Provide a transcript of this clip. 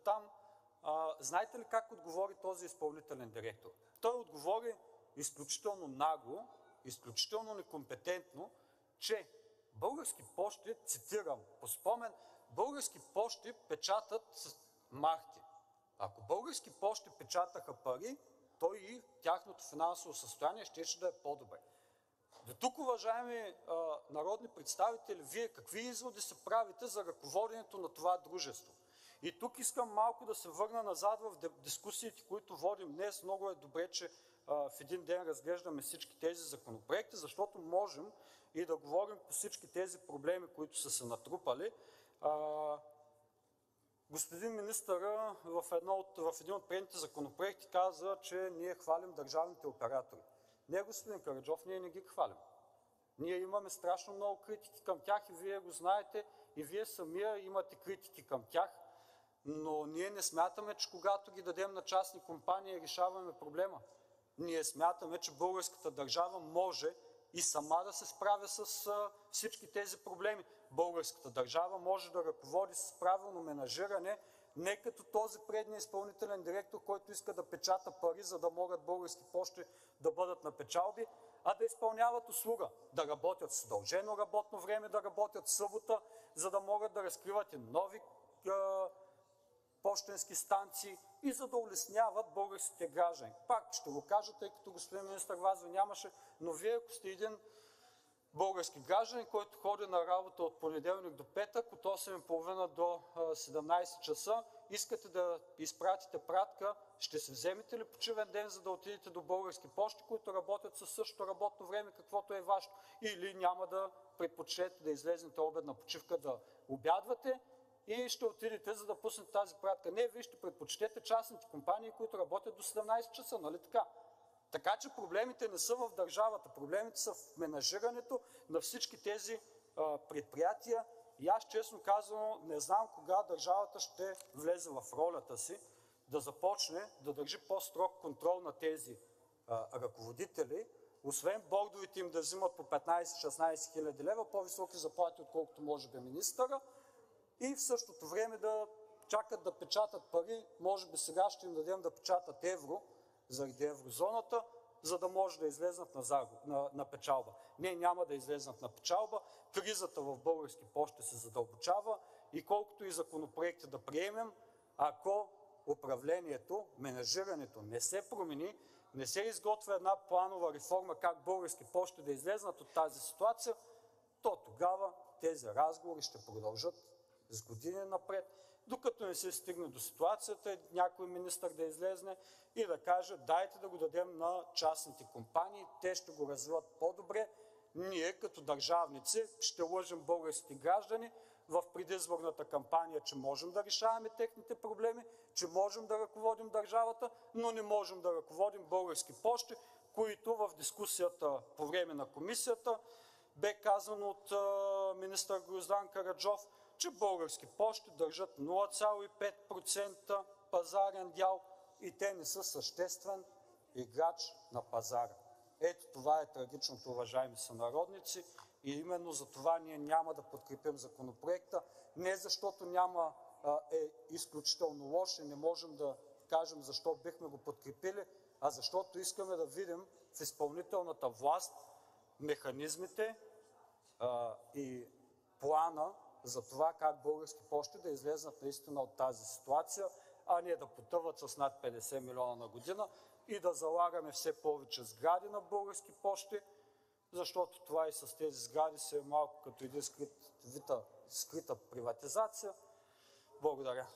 там. Знаете ли как отговори този изпълнителен директор? Той отговори изключително нагло, изключително некомпетентно, че Български пощи, цитирам по спомен, Български пощи печатат с марки. Ако Български пощи печатаха пари, то и тяхното финансово състояние щеше да е по-добре. До тук, уважаеми народни представители, вие какви изводи се правите за ръководенето на това дружество? И тук искам малко да се върна назад в дискусиите, които водим днес. Много е добре, че в един ден разглеждаме всички тези законопроекти, защото можем и да говорим по всички тези проблеми, които са се натрупали. Господин министъра в един от предните законопроекти каза, че ние хвалим държавните оператори. Не, господин Караджов, ние не ги хвалим. Ние имаме страшно много критики към тях и вие го знаете, и вие самия имате критики към тях, но ние не смятаме, че когато ги дадем на частни компании, решаваме проблема. Ние смятаме, че българската държава може и сама да се справя с всички тези проблеми. Българската държава може да ръководи с правилно менажиране, не като този предния изпълнителен директор, който иска да печата пари, за да могат Български пощи да бъдат на печалби, а да изпълняват услуга, да работят с удължено работно време, да работят събота, за да могат да разкриват и нови пощенски станции и за да улесняват българските граждани. Пак ще го кажа, тъй като господин министър вас ви нямаше, но вие, ако сте един български гражданин, който ходи на работа от понеделник до петък, от 8:30 до 17 часа, искате да изпратите пратка, ще се вземете ли почивен ден, за да отидете до Български пощи, които работят със същото работно време, каквото е вашето, или няма да предпочитате да излезнете обедна почивка да обядвате и ще отидете, за да пуснете тази пратка? Не, вие ще предпочитете частните компании, които работят до 17 часа, нали така? Така че проблемите не са в държавата, проблемите са в менажирането на всички тези предприятия и аз честно казано не знам кога държавата ще влезе в ролята си да започне да държи по-строг контрол на тези ръководители, освен бордовете им да взимат по 15-16 хиляди лева, по-високи заплати, отколкото може би министъра, и в същото време да чакат да печатат пари, може би сега ще им дадем да печатат евро, заради еврозоната, за да може да излезнат на печалба. Не, няма да излезнат на печалба. Кризата в Български пощи се задълбочава и колкото и законопроекти да приемем, ако управлението, менажирането не се промени, не се изготвя една планова реформа как Български пощи да излезнат от тази ситуация, то тогава тези разговори ще продължат с години напред, докато не се стигне до ситуацията някой министър да излезне и да каже: дайте да го дадем на частните компании, те ще го развиват по-добре, ние като държавници ще лъжем българските граждани в предизборната кампания, че можем да решаваме техните проблеми, че можем да ръководим държавата, но не можем да ръководим Български пощи, които в дискусията по време на комисията бе казано от министър Гроздан Караджов, че Български пощи държат 0,5% пазарен дял и те не са съществен играч на пазара. Ето това е трагичното, уважаеми сънародници, и именно за това ние няма да подкрепим законопроекта. Не защото е изключително лош и не можем да кажем защо бихме го подкрепили, а защото искаме да видим в изпълнителната власт механизмите и плана за това как Български пощи да излезнат наистина от тази ситуация, а не да потъват с над 50 милиона на година и да залагаме все повече сгради на Български пощи, защото това и с тези сгради се е малко като един скрита приватизация. Благодаря.